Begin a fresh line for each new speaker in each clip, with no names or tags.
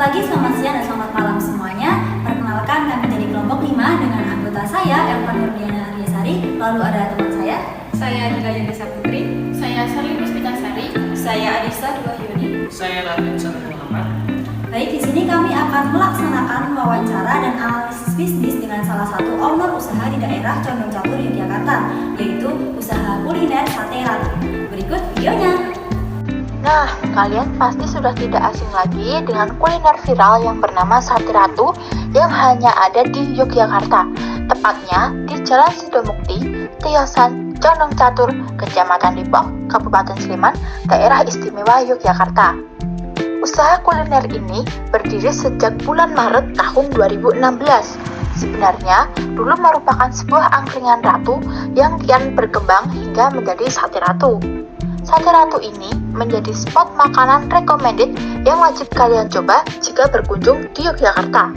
pagi, selamat siang, dan selamat malam semuanya. Perkenalkan, kami dari kelompok 5 dengan anggota saya, Elvan Nurdiana Aryasari. Lalu ada teman saya Nila Yudhisa Putri,
Saya Sari Puspitasari,
saya Adisa Duwahyuni.
Saya Radin Sari Muhammad.
Baik, di sini kami akan melaksanakan wawancara dan analisis bisnis dengan salah satu owner usaha di daerah Condong Catur, Yogyakarta, yaitu usaha kuliner Sate Ratu. Berikut videonya.
Nah, kalian pasti sudah tidak asing lagi dengan kuliner viral yang bernama Sate Ratu yang hanya ada di Yogyakarta, tepatnya di Jalan Sidomukti, Tiosan, Condong Catur, Kecamatan Depok, Kabupaten Sleman, Daerah Istimewa Yogyakarta. Usaha kuliner ini berdiri sejak bulan Maret tahun 2016. Sebenarnya, dulu merupakan sebuah angkringan ratu yang kian berkembang hingga menjadi Sate Ratu. Sate Ratu ini menjadi spot makanan recommended yang wajib kalian coba jika berkunjung di Yogyakarta.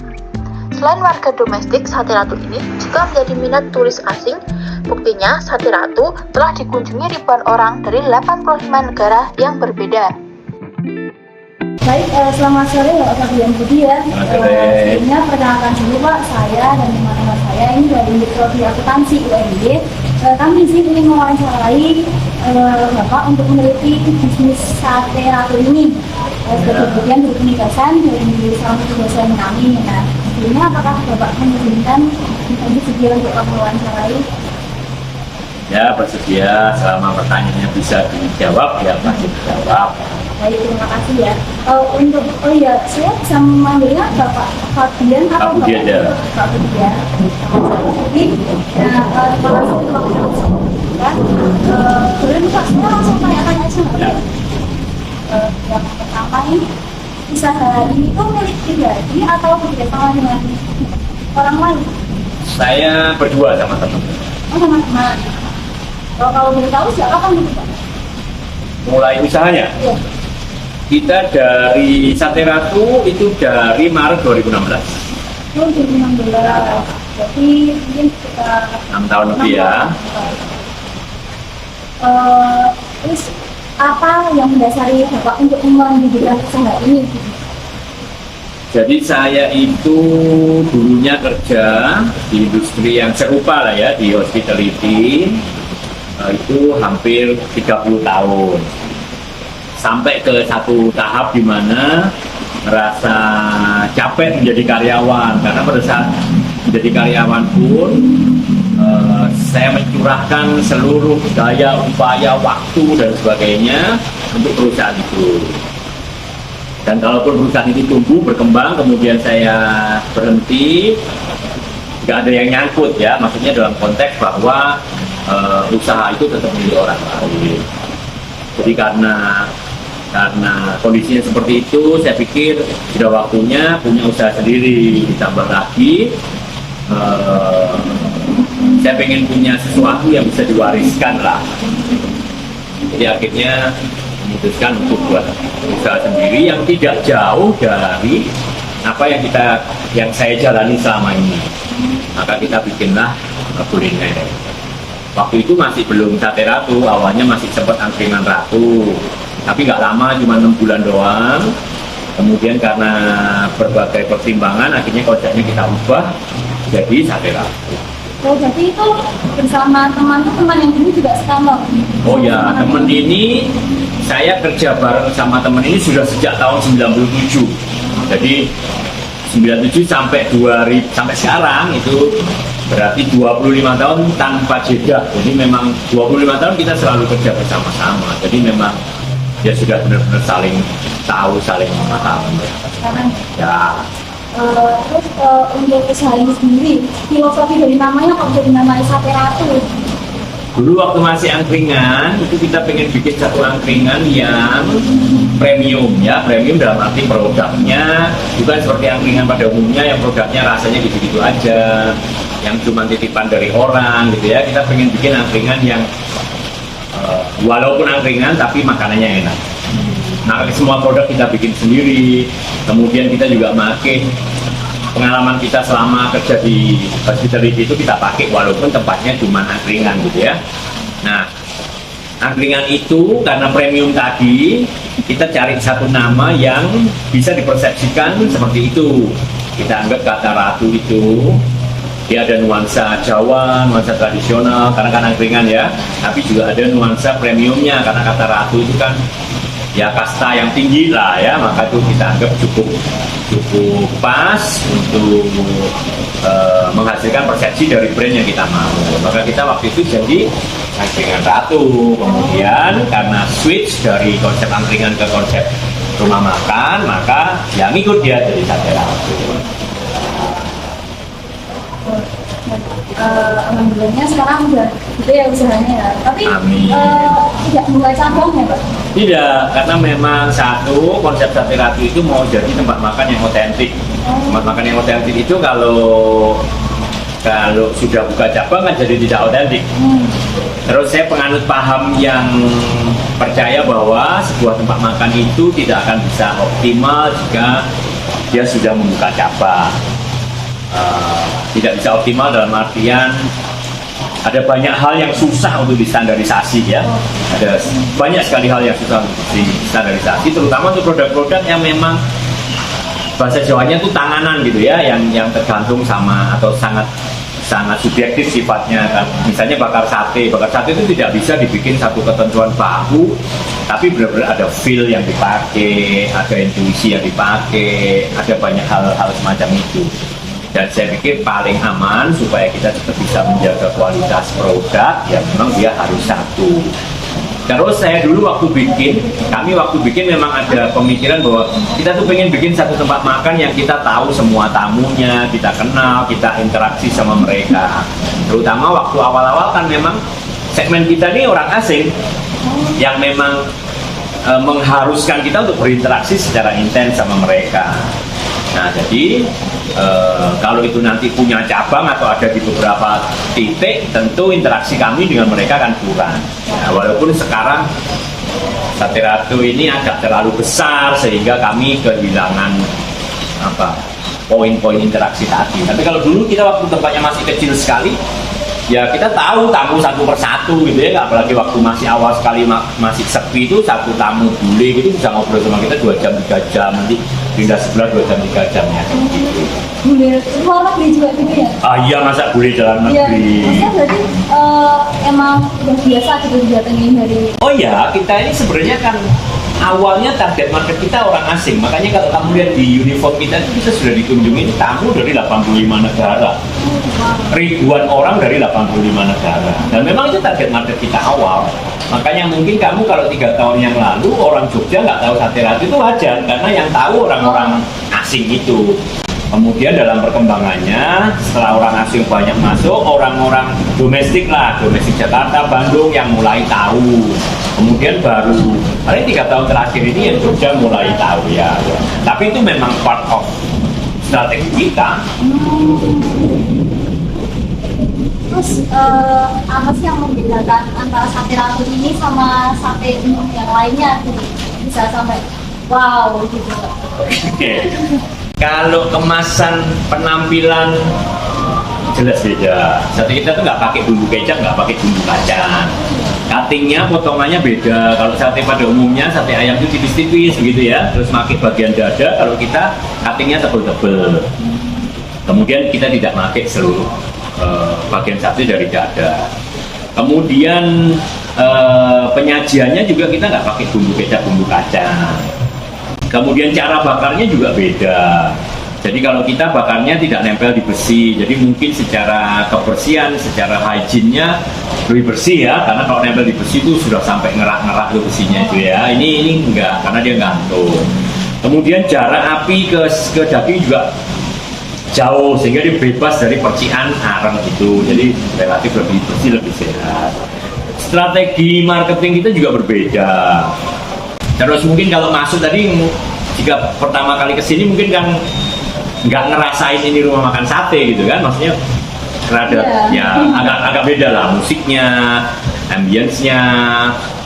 Selain warga domestik, Sate Ratu ini juga menjadi minat turis asing. Buktinya, Sate Ratu telah dikunjungi ribuan orang dari 85 negara yang berbeda.
Baik, selamat sore Bapak Fabian Budi ya. Sebelumnya perkenalkan dulu Pak, saya dan teman-teman saya ini dari Prodi Akuntansi UNY. Kami di sini ingin mewawancarai Bapak untuk meneliti bisnis Sate Ratu ini. Sebagai bagian dari penugasan dari salah satu dosen kami. Nah, sebelumnya apakah Bapak mengizinkan bersedia untuk mewawancarai?
Ya, bersedia. Selama pertanyaannya bisa dijawab, ya pasti dijawab.
Baik, terima kasih ya. Saya bisa memanggilnya Bapak Fabian atau
Pak Budi aja.
Pak Budi ya. Jadi, terima kasih waktu yang disebutkan. Boleh Pak, saya langsung tanya-tanya aja nggak?
Ya.
Yang pertama ini, usaha ini itu milik pribadi atau bekerjasama dengan orang lain?
Saya berdua sama teman.
Oh, teman-teman. Kalau boleh tahu siapa kan gitu Pak?
Mulai usahanya,
Iya.
kita dari Sate Ratu itu dari Maret 2016.
Oh, 2016. Jadi mungkin sekitar
6 tahun lebih ya.
Terus apa yang mendasari Bapak untuk mendirikan usaha ini?
Jadi saya itu dulunya kerja di industri yang serupa lah ya, di hospitality. Itu hampir 30 tahun. Sampai ke satu tahap di mana merasa capek menjadi karyawan, karena pada saat menjadi karyawan pun saya mencurahkan seluruh daya, upaya, waktu dan sebagainya untuk perusahaan itu. Dan kalaupun perusahaan itu tumbuh, berkembang, kemudian saya berhenti, nggak ada yang nyangkut ya, maksudnya dalam konteks bahwa usaha itu tetap milik orang lain. Jadi karena kondisinya seperti itu, saya pikir sudah waktunya punya usaha sendiri. Ditambah lagi saya pengen punya sesuatu yang bisa diwariskan lah. Jadi akhirnya memutuskan untuk buat usaha sendiri yang tidak jauh dari apa yang saya jalani selama ini. Maka kita bikinlah kuliner. Waktu itu masih belum Sate Ratu, awalnya masih sempat angkringan Ratu, tapi nggak lama, cuma 6 bulan doang. Kemudian karena berbagai pertimbangan, akhirnya konsepnya kita ubah jadi Sate Ratu.
Oh, jadi itu bersama teman-teman yang dulu juga sama?
Oh ya, temen ini saya kerja bareng sama temen ini sudah sejak tahun 97. Jadi 97 sampai sekarang itu berarti 25 tahun tanpa jeda. Jadi memang 25 tahun kita selalu kerja bersama-sama. Jadi memang dia sudah benar-benar saling tahu, saling memahami.
Sekarang
Ya.
terus untuk usaha ini sendiri, filosofi dari namanya kok jadi namanya Sate Ratu?
Dulu waktu masih angkringan, itu kita pengen bikin satu angkringan yang premium ya. Premium dalam arti produknya bukan seperti angkringan pada umumnya yang produknya rasanya gitu-gitu aja, yang cuma titipan dari orang gitu ya. Kita pengen bikin angkringan yang walaupun angkringan tapi makanannya enak. Nah, semua produk kita bikin sendiri. Kemudian kita juga pakai pengalaman kita selama kerja di hospitality itu kita pakai, walaupun tempatnya cuma angkringan gitu ya. Nah, angkringan itu karena premium tadi, kita cari satu nama yang bisa dipersepsikan seperti itu. Kita anggap kata ratu itu dia ada nuansa Jawa, nuansa tradisional karena kan angkringan ya, tapi juga ada nuansa premiumnya karena kata ratu itu kan ya kasta yang tinggi lah ya, maka itu kita anggap cukup pas untuk menghasilkan persepsi dari brand yang kita mau. Maka kita waktu itu jadi angkringan ratu. Kemudian karena switch dari konsep angkringan ke konsep rumah makan, maka yang ngikut dia jadi sate ratu.
Alhamdulillahnya sekarang udah gitu ya usahanya ya. Tapi tidak mulai cabang ya Pak?
Tidak, karena memang satu konsep sate ratu itu mau jadi tempat makan yang otentik. Tempat makan yang otentik itu kalau sudah buka cabang kan jadi tidak otentik. Terus saya penganut paham yang percaya bahwa sebuah tempat makan itu tidak akan bisa optimal jika dia sudah membuka cabang. Tidak bisa optimal dalam artian ada banyak hal yang susah untuk distandarisasi ya. Ada banyak sekali hal yang susah untuk distandarisasi, terutama untuk produk-produk yang memang bahasa Jawanya itu tanganan gitu ya, yang tergantung sama atau sangat subjektif sifatnya kan. Misalnya bakar sate itu tidak bisa dibikin satu ketentuan baku, tapi benar-benar ada feel yang dipakai, ada intuisi yang dipakai, ada banyak hal-hal semacam itu. Dan saya pikir paling aman supaya kita tetap bisa menjaga kualitas produk, ya memang dia harus satu. Terus saya dulu kami waktu bikin memang ada pemikiran bahwa kita tuh pengen bikin satu tempat makan yang kita tahu semua tamunya, kita kenal, kita interaksi sama mereka. Terutama waktu awal-awal kan memang segmen kita ini orang asing yang memang mengharuskan kita untuk berinteraksi secara intens sama mereka. Nah jadi kalau itu nanti punya cabang atau ada di beberapa titik, tentu interaksi kami dengan mereka akan kurang. Nah, walaupun sekarang sate ratu ini agak terlalu besar sehingga kami kehilangan poin-poin interaksi tadi. Tapi kalau dulu kita waktu tempatnya masih kecil sekali, ya kita tahu tamu satu persatu gitu ya, apalagi waktu masih awal sekali masih sepi itu satu tamu bule gitu bisa ngobrol sama kita 2 jam 3 jam, nanti pindah sebelah 2 jam 3 jam ya gitu.
Bule luar negeri juga gitu ya?
Iya, masa bule dalam negeri.
Maksudnya berarti emang udah biasa gitu didatengin dari.
Oh ya, kita ini sebenarnya kan awalnya target market kita orang asing, makanya kalau kamu lihat di uniform kita sudah dikunjungi tamu dari 85 negara, ribuan orang dari 85 negara, dan memang itu target market kita awal. Makanya mungkin kamu kalau 3 tahun yang lalu orang Jogja nggak tahu sate ratu itu wajar, karena yang tahu orang-orang asing itu. Kemudian dalam perkembangannya, setelah orang asing banyak masuk, orang-orang domestik Jakarta, Bandung yang mulai tahu. Kemudian baru, paling 3 tahun terakhir ini yang Jogja mulai tahu ya. Tapi itu memang part of strategi kita.
Terus apa sih yang membedakan antara sate ratu ini sama sate umum yang lainnya gitu? Bisa sampai wow gitu.
Oke. Kalau kemasan penampilan jelas beda. Sate kita tuh nggak pakai bumbu kecap, nggak pakai bumbu kacang. Cuttingnya, potongannya beda. Kalau sate pada umumnya sate ayam itu tipis-tipis begitu ya. Terus pakai bagian dada. Kalau kita cuttingnya tebel-tebel. Kemudian kita tidak pakai seluruh bagian sate dari dada. Kemudian penyajiannya juga kita nggak pakai bumbu kecap, bumbu kacang. Kemudian cara bakarnya juga beda. Jadi kalau kita bakarnya tidak nempel di besi, jadi mungkin secara kebersihan, secara hygiene-nya lebih bersih ya, karena kalau nempel di besi itu sudah sampai ngerak-ngerak ke besinya itu ya. Ini enggak, karena dia gantung. Kemudian jarak api ke daging juga jauh, sehingga dia bebas dari percikan arang itu, jadi relatif lebih bersih, lebih sehat. Strategi marketing kita juga berbeda. Terus mungkin kalau masuk tadi, jika pertama kali kesini mungkin kan nggak ngerasain ini rumah makan sate gitu kan, maksudnya rada ya agak beda lah, musiknya, ambience-nya,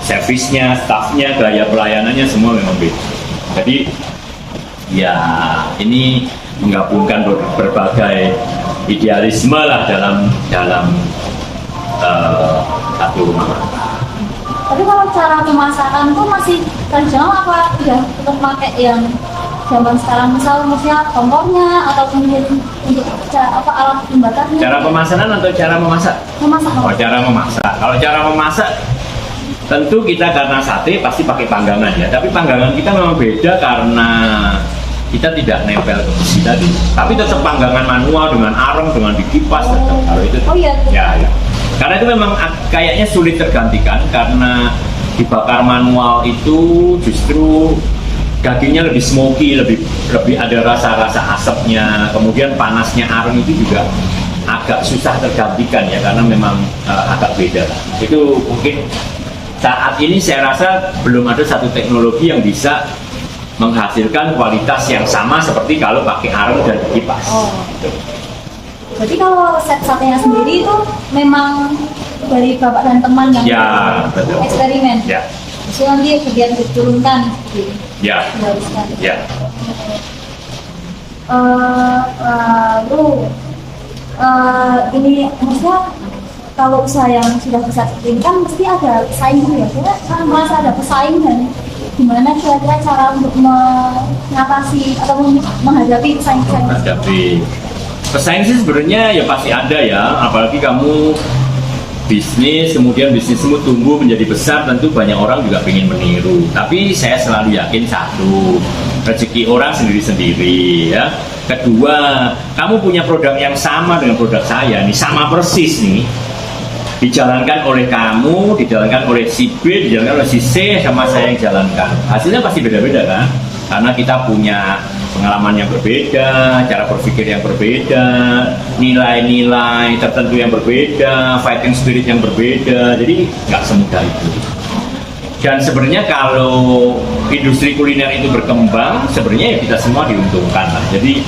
servisnya, staffnya, gaya pelayanannya semua memang beda. Jadi ya ini menggabungkan berbagai idealisme lah dalam satu rumah makan.
Tapi kalau cara pemasakan tuh masih tradisional apa udah tetap pakai yang zaman sekarang, maksudnya kompornya atau kemudian untuk alat pembakarnya?
Cara pemasakan atau cara memasak?
Memasak.
Oh, cara memasak. Kalau cara memasak, tentu kita karena sate pasti pakai panggangan ya. Tapi panggangan kita memang beda karena kita tidak nempel ke besi tadi. Tapi tetap panggangan manual dengan arang, dengan dikipas tetap. Kalau itu,
oh iya.
ya. Karena itu memang kayaknya sulit tergantikan karena dibakar manual itu justru dagingnya lebih smoky, lebih ada rasa-rasa asapnya. Kemudian panasnya arang itu juga agak susah tergantikan ya karena memang agak beda. Itu mungkin saat ini saya rasa belum ada satu teknologi yang bisa menghasilkan kualitas yang sama seperti kalau pakai arang dan kipas.
Oh. Berarti kalau set satenya sendiri itu memang dari bapak dan teman yang
ya, betul.
Eksperimen.
Ya.
Terus nanti kemudian diturunkan gitu.
Ya.
Diharuskan.
Ya.
Lalu ini maksudnya kalau usaha yang sudah besar seperti ini kan mesti ada pesaing ya. Saya merasa ada pesaing dan gimana kira-kira cara untuk mengatasi atau menghadapi pesaing-pesaing?
Menghadapi pesaing sih sebenarnya ya pasti ada ya, apalagi kamu bisnis, kemudian bisnismu tumbuh menjadi besar, tentu banyak orang juga ingin meniru. Tapi saya selalu yakin satu, rezeki orang sendiri-sendiri ya. Kedua, kamu punya produk yang sama dengan produk saya nih, sama persis nih. Dijalankan oleh kamu, dijalankan oleh si B, dijalankan oleh si C, sama saya yang jalankan. Hasilnya pasti beda-beda kan? Karena kita punya pengalaman yang berbeda, cara berpikir yang berbeda, nilai-nilai tertentu yang berbeda, fighting spirit yang berbeda, jadi nggak semudah itu. Dan sebenarnya kalau industri kuliner itu berkembang, sebenarnya ya kita semua diuntungkan lah. Jadi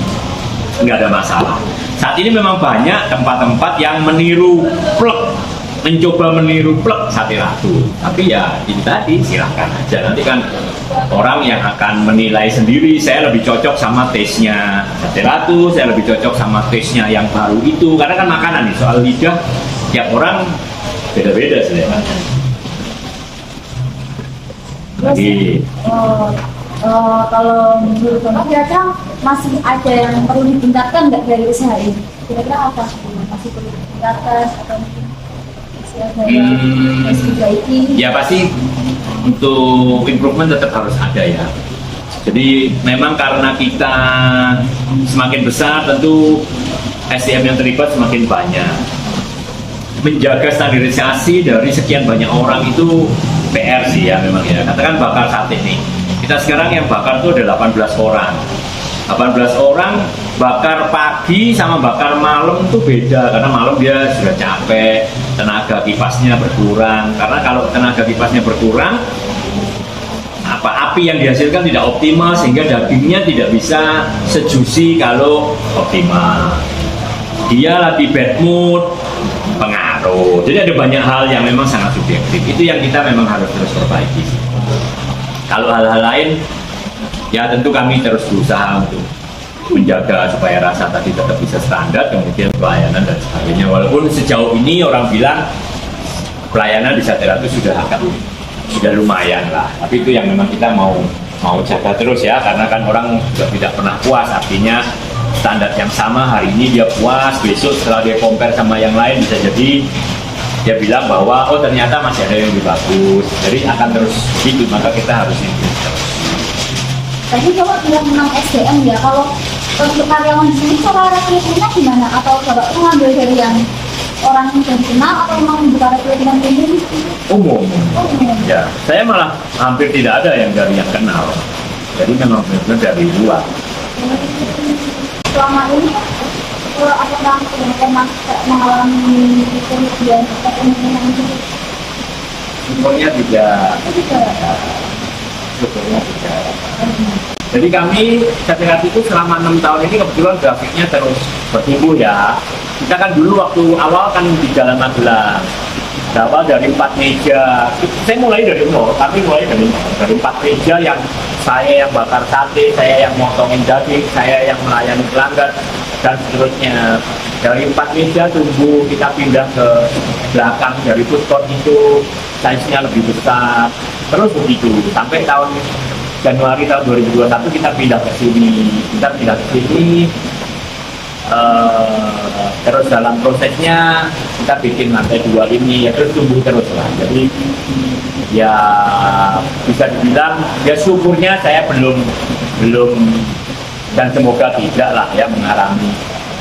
nggak ada masalah. Saat ini memang banyak tempat-tempat yang meniru plek, mencoba meniru plek Sate Ratu. Tapi ya ini tadi silahkan aja. Nanti kan orang yang akan menilai sendiri, saya lebih cocok sama taste-nya Sate Ratu, saya lebih cocok sama taste-nya yang baru itu. Karena kan makanan nih, soal lidah tiap orang beda-beda selera. Jadi
kalau menurut Bapak kira-kira masih ada yang perlu ditingkatkan nggak dari usaha ini? Kira-kira apa? Masih perlu ditingkatkan atau mungkin masih diperbaiki?
Ya pasti untuk improvement tetap harus ada ya. Jadi memang karena kita semakin besar, tentu SDM yang terlibat semakin banyak. Menjaga standarisasi dari sekian banyak orang itu PR sih ya memang ya. Katakan bakar sate nih. Kita sekarang yang bakar tuh ada 18 orang. 18 orang bakar pagi sama bakar malam tuh beda karena malam dia sudah capek, tenaga kipasnya berkurang. Karena kalau tenaga kipasnya berkurang, api yang dihasilkan tidak optimal sehingga dagingnya tidak bisa sejuicy kalau optimal. Dia lagi bad mood, pengaruh. Jadi ada banyak hal yang memang sangat subjektif. Itu yang kita memang harus terus perbaiki. Kalau hal-hal lain, ya tentu kami terus berusaha untuk menjaga supaya rasa tadi tetap bisa standar, kemudian pelayanan dan sebagainya. Walaupun sejauh ini orang bilang pelayanan di Sate Ratu sudah lumayan lah. Tapi itu yang memang kita mau jaga terus ya, karena kan orang juga tidak pernah puas. Artinya standar yang sama hari ini dia puas, besok setelah dia compare sama yang lain bisa jadi dia bilang bahwa oh ternyata masih ada yang lebih bagus. Jadi akan terus gitu, maka kita harus improve.
Tadi Bapak bilang tentang SDM ya, kalau untuk karyawan di sini cara rekrutmennya gimana? Atau Bapak mengambil dari yang orang yang dikenal atau memang buka rekrutmen umum?
Umum. Ya, saya malah hampir tidak ada yang dari yang kenal. Jadi memang benar dari luar.
Selama ini apakah pernah mengalami kemudian kemungkinan itu?
Sebetulnya tidak. Sebetulnya tidak. Jadi kami Sate Ratu itu selama 6 tahun ini kebetulan grafiknya terus bertumbuh ya. Kita kan dulu waktu awal kan di Jalan Magelang. Awal dari 4 meja. Saya mulai dari nol. Kami mulai dari 4 meja yang saya yang bakar sate, saya yang motongin daging, saya yang melayani pelanggan dan seterusnya. dari 4 meja tumbuh, kita pindah ke belakang dari food court itu size-nya lebih besar, terus begitu sampai Januari tahun 2021 kita pindah ke sini. Terus dalam prosesnya kita bikin lantai 2 ini ya terus tumbuh terus lah. Jadi ya bisa dibilang ya syukurnya saya belum dan semoga tidak lah ya mengalami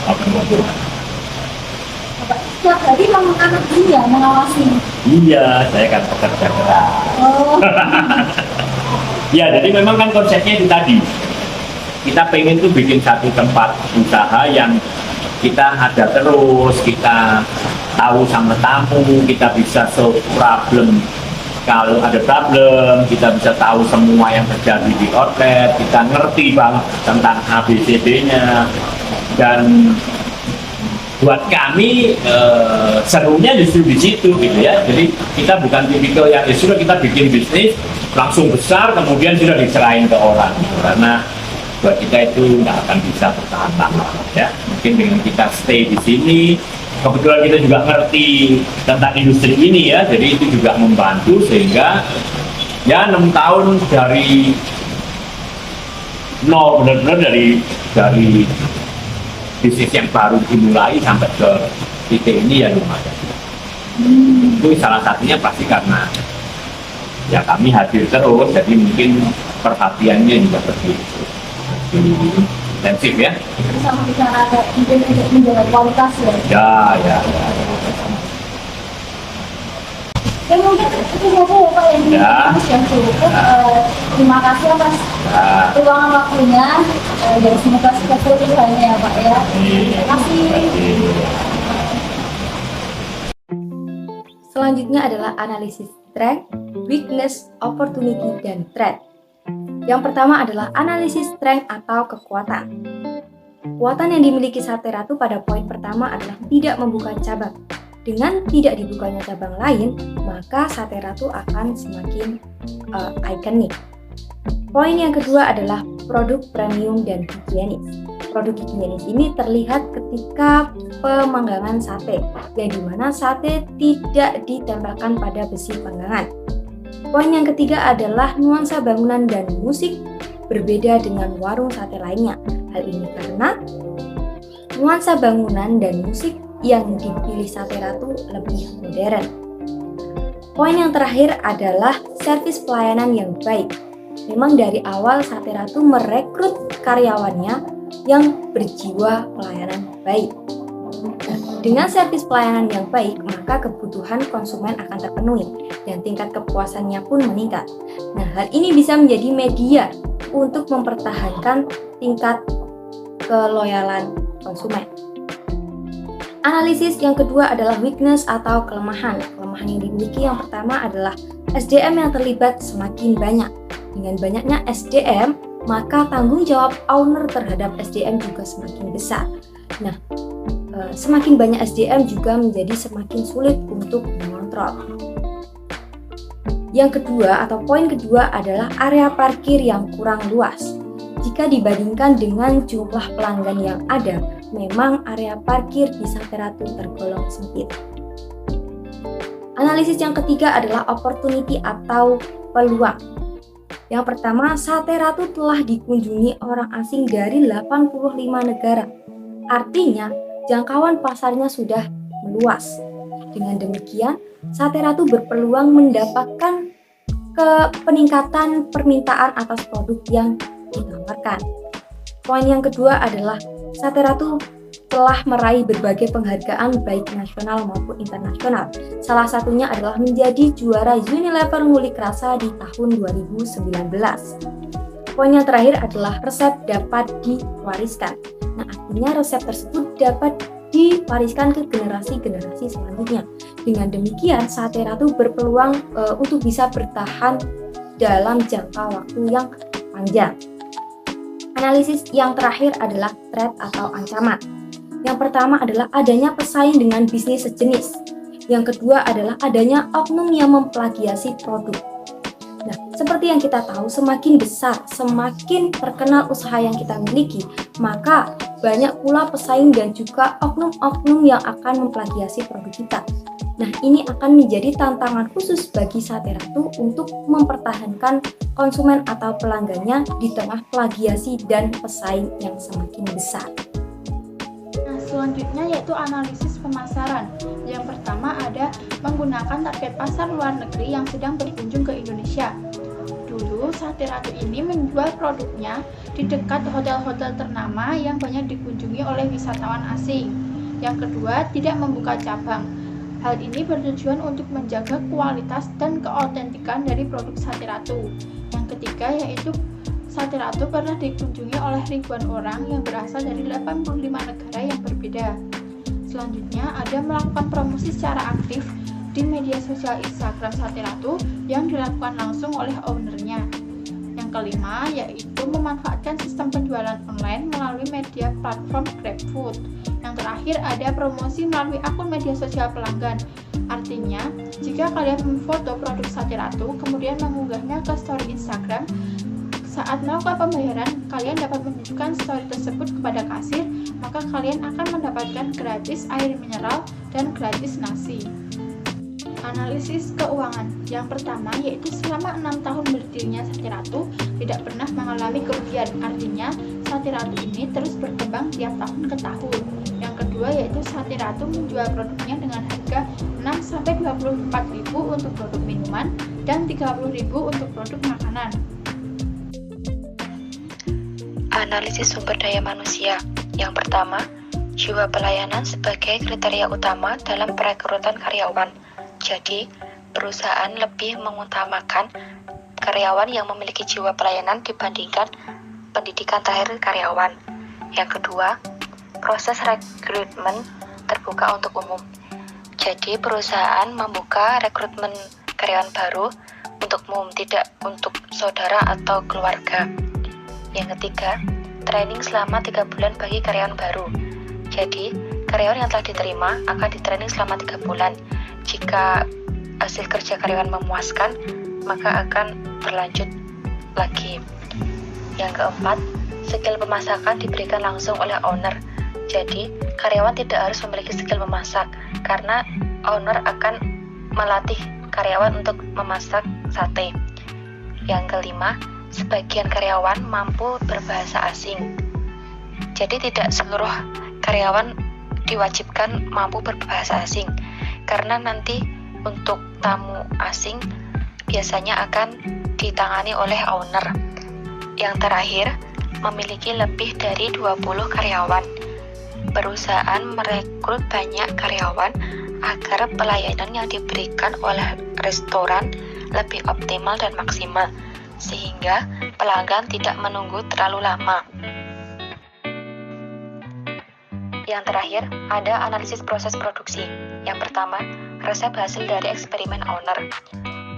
penurunan.
Setiap hari menganak dia mengawasi.
Iya, saya kan pekerja keras.
Oh.
Ya, jadi memang kan konsepnya itu tadi. Kita pengen tuh bikin satu tempat usaha yang kita ada terus, kita tahu sama tamu, kita bisa solve problem. Kalau ada problem, kita bisa tahu semua yang terjadi di outlet, kita ngerti banget tentang ABCD-nya. Dan buat kami serunya justru di situ gitu ya. Jadi kita bukan tipikal yang sudah kita bikin bisnis langsung besar kemudian sudah diserahin ke orang, karena buat kita itu nggak akan bisa bertahan lama ya. Mungkin dengan kita stay di sini, kebetulan kita juga ngerti tentang industri ini ya, jadi itu juga membantu sehingga ya 6 tahun dari nol, benar-benar dari bisnis yang baru dimulai sampai ke titik ini ya lumayan. Itu salah satunya pasti karena ya kami hadir terus, jadi mungkin perhatiannya juga lebih intensif ya.
Sama bicara ada mungkin untuk menjaga kualitas ya.
Ya.
Ya mungkin itu saja ya Pak yang yang cukup. Terima kasih atas luangan waktunya dan semoga sukses usahanya ya Pak ya. Terima kasih.
Selanjutnya adalah analisis strength, weakness, opportunity, dan threat. Yang pertama adalah analisis strength atau kekuatan. Kekuatan yang dimiliki Sate Ratu pada poin pertama adalah tidak membuka cabang. Dengan tidak dibukanya cabang lain, maka Sate Ratu akan semakin ikonik. Poin yang kedua adalah produk premium dan higienis. Produk higienis ini terlihat ketika pemanggangan sate, yang dimana sate tidak ditembakkan pada besi panggangan. Poin yang ketiga adalah nuansa bangunan dan musik berbeda dengan warung sate lainnya. Hal ini karena nuansa bangunan dan musik yang dipilih Sate Ratu lebih modern. Poin yang terakhir adalah servis pelayanan yang baik. Memang dari awal Sate Ratu merekrut karyawannya yang berjiwa pelayanan baik. Dengan servis pelayanan yang baik, maka kebutuhan konsumen akan terpenuhi dan tingkat kepuasannya pun meningkat. Nah, hal ini bisa menjadi media untuk mempertahankan tingkat keloyalan konsumen. Analisis yang kedua adalah weakness atau kelemahan. Kelemahan yang dimiliki yang pertama adalah SDM yang terlibat semakin banyak. Dengan banyaknya SDM, maka tanggung jawab owner terhadap SDM juga semakin besar. Nah, semakin banyak SDM juga menjadi semakin sulit untuk mengontrol. Yang kedua atau poin kedua adalah area parkir yang kurang luas. Jika dibandingkan dengan jumlah pelanggan yang ada, memang area parkir di Sate Ratu tergolong sempit. Analisis yang ketiga adalah opportunity atau peluang. Yang pertama, Sate Ratu telah dikunjungi orang asing dari 85 negara. Artinya, jangkauan pasarnya sudah meluas. Dengan demikian, Sate Ratu berpeluang mendapatkan peningkatan permintaan atas produk yang ditawarkan. Poin yang kedua adalah Sate Ratu telah meraih berbagai penghargaan baik nasional maupun internasional. Salah satunya adalah menjadi juara Unilever Ngulik Rasa di tahun 2019. Poin yang terakhir adalah resep dapat diwariskan. Nah, artinya resep tersebut dapat diwariskan ke generasi-generasi selanjutnya. Dengan demikian, Sate Ratu berpeluang untuk bisa bertahan dalam jangka waktu yang panjang. Analisis yang terakhir adalah threat atau ancaman. Yang pertama adalah adanya pesaing dengan bisnis sejenis. Yang kedua adalah adanya oknum yang memplagiasi produk. Nah, seperti yang kita tahu, semakin besar, semakin terkenal usaha yang kita miliki, maka banyak pula pesaing dan juga oknum-oknum yang akan memplagiasi produk kita. Nah, ini akan menjadi tantangan khusus bagi Sate Ratu untuk mempertahankan konsumen atau pelanggannya di tengah plagiasi dan pesaing yang semakin besar.
Nah, selanjutnya yaitu analisis pemasaran. Yang pertama ada menggunakan target pasar luar negeri yang sedang berkunjung ke Indonesia. Dulu Sate Ratu ini menjual produknya di dekat hotel-hotel ternama yang banyak dikunjungi oleh wisatawan asing. Yang kedua, tidak membuka cabang. Hal ini bertujuan untuk menjaga kualitas dan keautentikan dari produk Sate Ratu. Yang ketiga yaitu Sate Ratu pernah dikunjungi oleh ribuan orang yang berasal dari 85 negara yang berbeda. Selanjutnya ada melakukan promosi secara aktif di media sosial Instagram Sate Ratu yang dilakukan langsung oleh ownernya. Yang kelima yaitu memanfaatkan sistem penjualan online melalui media platform GrabFood. Yang terakhir ada promosi melalui akun media sosial pelanggan. Artinya, jika kalian memfoto produk Sate Ratu kemudian mengunggahnya ke story Instagram, saat melakukan pembayaran kalian dapat menunjukkan story tersebut kepada kasir, maka kalian akan mendapatkan gratis air mineral dan gratis nasi. Analisis keuangan. Yang pertama yaitu selama 6 tahun berdirinya Sate Ratu tidak pernah mengalami kerugian. Artinya Sate Ratu ini terus berkembang tiap tahun ke tahun. Yang kedua yaitu Sate Ratu menjual produknya dengan harga 6-24.000 untuk produk minuman dan 30.000 untuk produk makanan.
Analisis sumber daya manusia. Yang pertama, jiwa pelayanan sebagai kriteria utama dalam perekrutan karyawan. Jadi, perusahaan lebih mengutamakan karyawan yang memiliki jiwa pelayanan dibandingkan pendidikan terakhir karyawan. Yang kedua, proses rekrutmen terbuka untuk umum. Jadi, perusahaan membuka rekrutmen karyawan baru untuk umum, tidak untuk saudara atau keluarga. Yang ketiga, training selama 3 bulan bagi karyawan baru. Jadi, karyawan yang telah diterima akan ditraining selama 3 bulan. Jika hasil kerja karyawan memuaskan, maka akan berlanjut lagi. Yang keempat, skill pemasakan diberikan langsung oleh owner. Jadi, karyawan tidak harus memiliki skill memasak, karena owner akan melatih karyawan untuk memasak sate. Yang kelima, sebagian karyawan mampu berbahasa asing. Jadi, tidak seluruh karyawan diwajibkan mampu berbahasa asing, karena nanti untuk tamu asing biasanya akan ditangani oleh owner. Yang terakhir, memiliki lebih dari 20 karyawan. Perusahaan merekrut banyak karyawan agar pelayanan yang diberikan oleh restoran lebih optimal dan maksimal, sehingga pelanggan tidak menunggu terlalu lama. Yang terakhir, ada analisis proses produksi. Yang pertama, resep hasil dari eksperimen owner.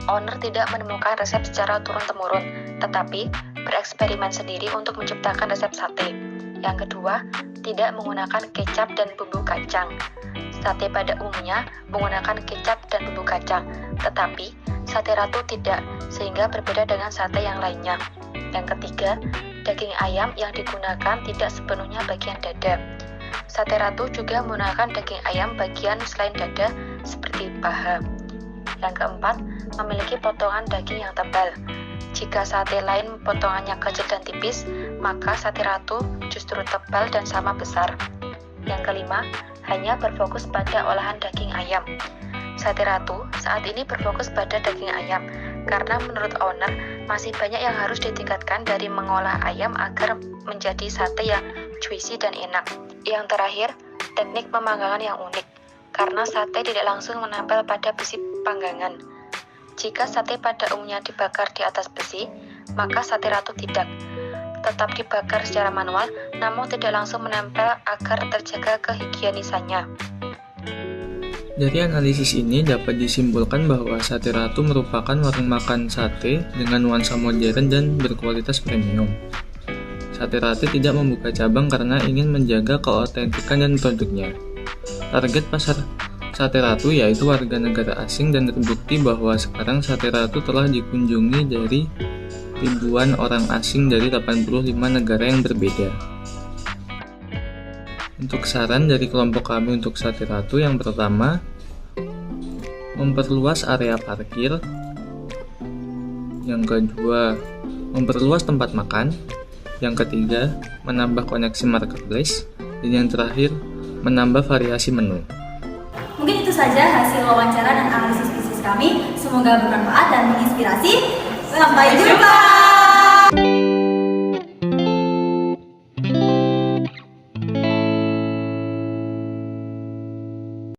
Owner tidak menemukan resep secara turun-temurun, tetapi bereksperimen sendiri untuk menciptakan resep sate. Yang kedua, tidak menggunakan kecap dan bumbu kacang. Sate pada umumnya menggunakan kecap dan bumbu kacang, tetapi Sate Ratu tidak, sehingga berbeda dengan sate yang lainnya. Yang ketiga, daging ayam yang digunakan tidak sepenuhnya bagian dada. Sate Ratu juga menggunakan daging ayam bagian selain dada seperti paha. Yang keempat, memiliki potongan daging yang tebal. Jika sate lain potongannya kecil dan tipis, maka Sate Ratu justru tebal dan sama besar. Yang kelima, hanya berfokus pada olahan daging ayam. Sate Ratu saat ini berfokus pada daging ayam, karena menurut owner masih banyak yang harus ditingkatkan dari mengolah ayam agar menjadi sate yang juicy dan enak. Yang terakhir, teknik pemanggangan yang unik, karena sate tidak langsung menempel pada besi panggangan. Jika sate pada umumnya dibakar di atas besi, maka Sate Ratu tidak. Tetap dibakar secara manual, namun tidak langsung menempel agar terjaga kehigienisannya.
Dari analisis ini dapat disimpulkan bahwa Sate Ratu merupakan warung makan sate dengan nuansa modern dan berkualitas premium. Sate Ratu tidak membuka cabang karena ingin menjaga keautentikan dan produknya. Target pasar Sate Ratu yaitu warga negara asing, dan terbukti bahwa sekarang Sate Ratu telah dikunjungi dari ribuan orang asing dari 85 negara yang berbeda. Untuk saran dari kelompok kami untuk Sate Ratu, yang pertama, memperluas area parkir. Yang kedua, memperluas tempat makan. Yang ketiga, menambah koneksi marketplace. Dan yang terakhir, menambah variasi menu.
Mungkin itu saja hasil wawancara dan analisis bisnis kami. Semoga bermanfaat dan menginspirasi. Sampai jumpa!